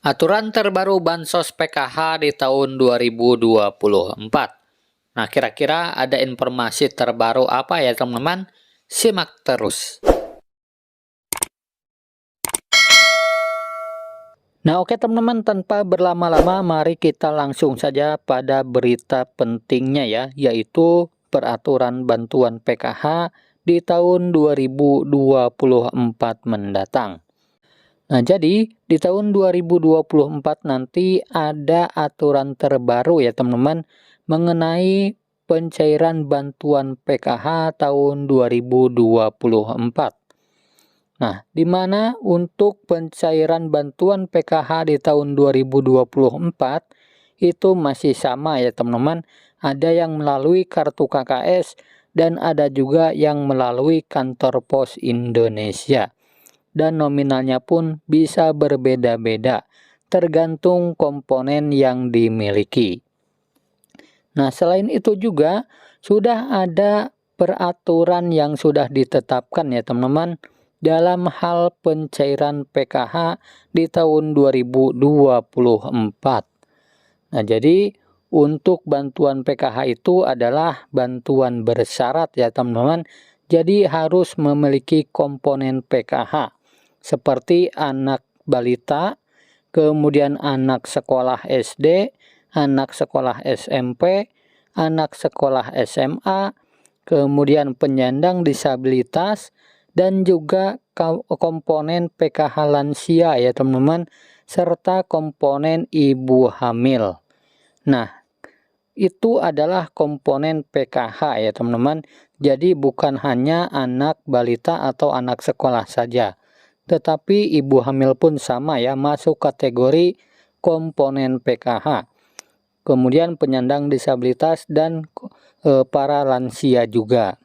Aturan terbaru Bansos PKH di tahun 2024. Nah, kira-kira ada informasi terbaru apa ya teman-teman? Simak terus. Nah, oke teman-teman, tanpa berlama-lama mari kita langsung saja pada berita pentingnya ya, yaitu peraturan bantuan PKH di tahun 2024 mendatang. Nah, jadi di tahun 2024 nanti ada aturan terbaru ya teman-teman mengenai pencairan bantuan PKH tahun 2024. Nah, di mana untuk pencairan bantuan PKH di tahun 2024 itu masih sama ya teman-teman. Ada yang melalui kartu KKS dan ada juga yang melalui kantor pos Indonesia. Dan nominalnya pun bisa berbeda-beda tergantung komponen yang dimiliki. Nah, selain itu juga sudah ada peraturan yang sudah ditetapkan ya teman-teman dalam hal pencairan PKH di tahun 2024. Nah, jadi untuk bantuan PKH itu adalah bantuan bersyarat ya teman-teman. Jadi harus memiliki komponen PKH seperti anak balita, kemudian anak sekolah SD, anak sekolah SMP, anak sekolah SMA, kemudian penyandang disabilitas, dan juga komponen PKH lansia ya teman-teman, serta komponen ibu hamil. Nah, itu adalah komponen PKH ya teman-teman. Jadi bukan hanya anak balita atau anak sekolah saja, tetapi ibu hamil pun sama ya, masuk kategori komponen PKH. Kemudian penyandang disabilitas dan para lansia juga.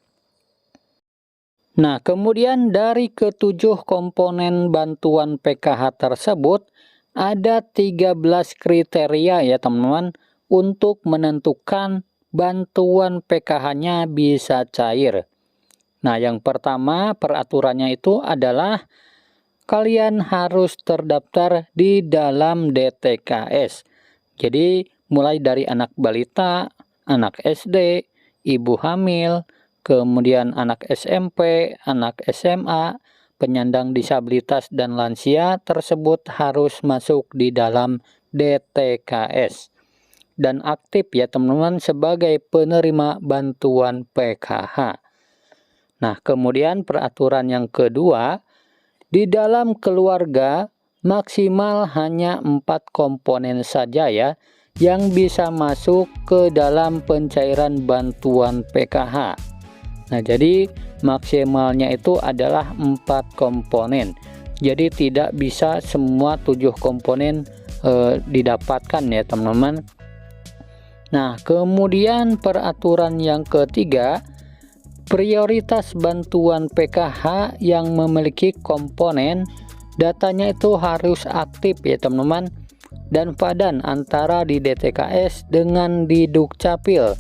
Nah, kemudian dari ketujuh komponen bantuan PKH tersebut, ada 13 kriteria ya teman-teman untuk menentukan bantuan PKH-nya bisa cair. Nah, yang pertama peraturannya itu adalah kalian harus terdaftar di dalam DTKS. Jadi, mulai dari anak balita, anak SD, ibu hamil, kemudian anak SMP, anak SMA, penyandang disabilitas dan lansia tersebut harus masuk di dalam DTKS. Dan aktif ya teman-teman sebagai penerima bantuan PKH. Nah, kemudian peraturan yang kedua, di dalam keluarga maksimal hanya 4 komponen saja ya yang bisa masuk ke dalam pencairan bantuan PKH. Nah, jadi maksimalnya itu adalah 4 komponen. Jadi tidak bisa semua 7 komponen didapatkan ya teman-teman. Nah, kemudian peraturan yang ketiga, prioritas bantuan PKH yang memiliki komponen datanya itu harus aktif ya teman-teman dan padan antara di DTKS dengan di Dukcapil.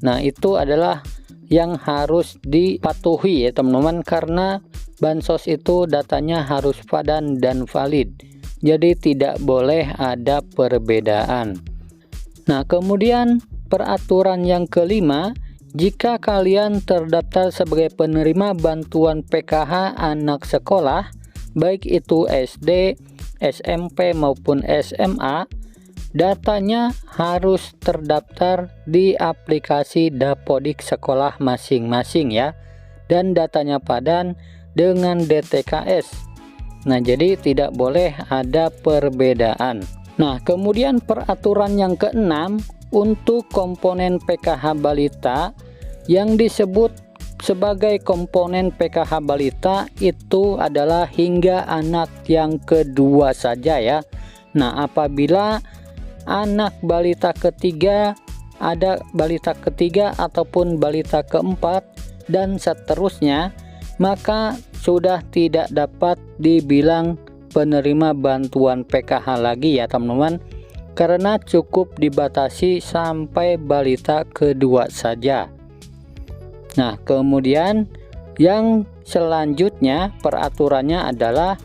Nah, itu adalah yang harus dipatuhi ya teman-teman, karena bansos itu datanya harus padan dan valid. Jadi tidak boleh ada perbedaan. Nah, kemudian peraturan yang kelima, jika kalian terdaftar sebagai penerima bantuan PKH anak sekolah, baik itu SD, SMP maupun SMA, datanya harus terdaftar di aplikasi Dapodik sekolah masing-masing ya, dan datanya padan dengan DTKS. Nah, jadi tidak boleh ada perbedaan. Nah, kemudian peraturan yang keenam, untuk komponen PKH balita yang disebut sebagai komponen PKH balita itu adalah hingga anak yang kedua saja ya. Nah, apabila anak balita ketiga, ada balita ketiga ataupun balita keempat dan seterusnya, maka sudah tidak dapat dibilang penerima bantuan PKH lagi ya teman-teman, karena cukup dibatasi sampai balita kedua saja. Nah, kemudian yang selanjutnya peraturannya adalah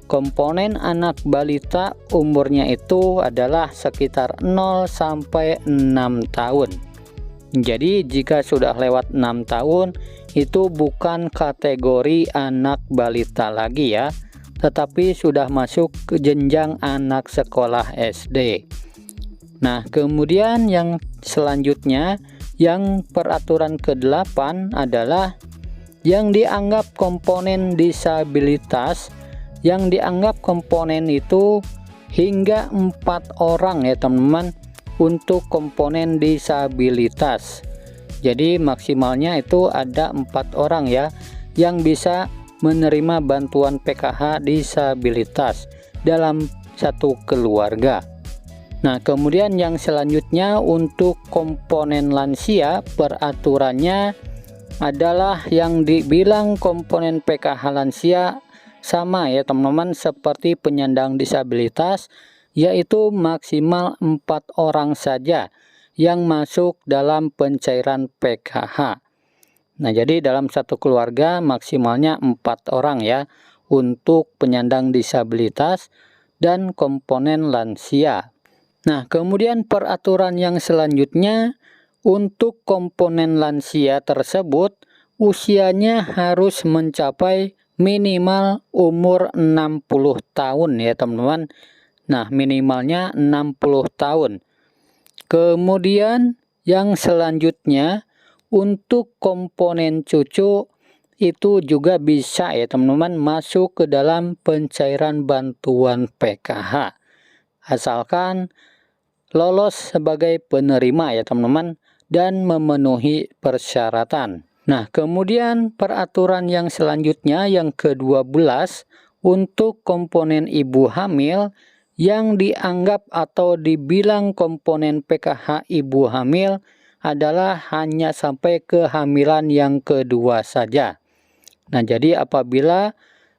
komponen anak balita umurnya itu adalah sekitar 0 sampai 6 tahun. Jadi jika sudah lewat 6 tahun itu bukan kategori anak balita lagi ya, tetapi sudah masuk ke jenjang anak sekolah SD. Nah, kemudian yang selanjutnya, yang peraturan ke-8 adalah yang dianggap komponen disabilitas, yang dianggap komponen itu hingga 4 orang ya teman-teman untuk komponen disabilitas. Jadi maksimalnya itu ada 4 orang ya yang bisa menerima bantuan PKH disabilitas dalam satu keluarga. Nah, kemudian yang selanjutnya untuk komponen lansia, peraturannya adalah yang dibilang komponen PKH lansia sama ya teman-teman seperti penyandang disabilitas, yaitu maksimal 4 orang saja yang masuk dalam pencairan PKH. Nah, jadi dalam satu keluarga maksimalnya 4 orang ya untuk penyandang disabilitas dan komponen lansia. Nah, kemudian peraturan yang selanjutnya untuk komponen lansia tersebut usianya harus mencapai minimal umur 60 tahun ya teman-teman. Nah, minimalnya 60 tahun. Kemudian yang selanjutnya untuk komponen cucu itu juga bisa ya teman-teman masuk ke dalam pencairan bantuan PKH. Asalkan lolos sebagai penerima ya teman-teman dan memenuhi persyaratan. Nah, kemudian peraturan yang selanjutnya yang ke-12 untuk komponen ibu hamil yang dianggap atau dibilang komponen PKH ibu hamil adalah hanya sampai kehamilan yang kedua saja. Nah, jadi apabila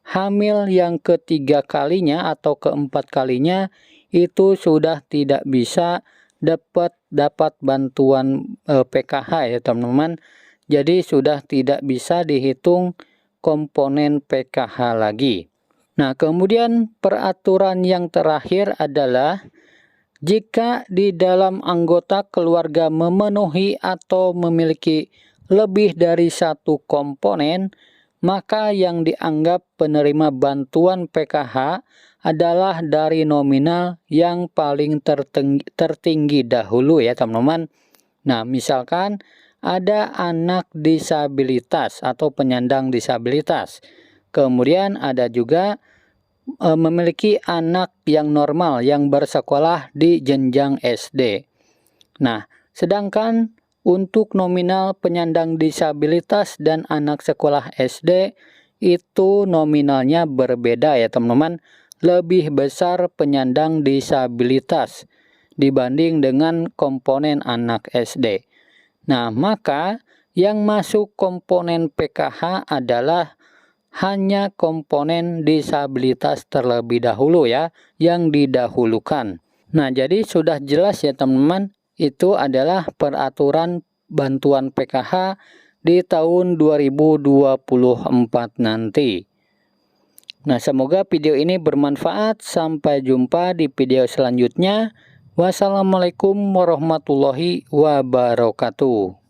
hamil yang ketiga kalinya atau keempat kalinya itu sudah tidak bisa dapat bantuan PKH ya teman-teman. Jadi sudah tidak bisa dihitung komponen PKH lagi. Nah, kemudian peraturan yang terakhir adalah jika di dalam anggota keluarga memenuhi atau memiliki lebih dari satu komponen, maka yang dianggap penerima bantuan PKH adalah dari nominal yang paling tertinggi dahulu ya teman-teman. Nah, misalkan ada anak disabilitas atau penyandang disabilitas. Kemudian ada juga memiliki anak yang normal yang bersekolah di jenjang SD. Nah, sedangkan untuk nominal penyandang disabilitas dan anak sekolah SD itu nominalnya berbeda ya teman-teman. Lebih besar penyandang disabilitas dibanding dengan komponen anak SD. Nah, maka yang masuk komponen PKH adalah hanya komponen disabilitas terlebih dahulu ya, yang didahulukan. Nah, jadi sudah jelas ya teman-teman, itu adalah peraturan bantuan PKH di tahun 2024 nanti. Nah, semoga video ini bermanfaat. Sampai jumpa di video selanjutnya. Wassalamualaikum warahmatullahi wabarakatuh.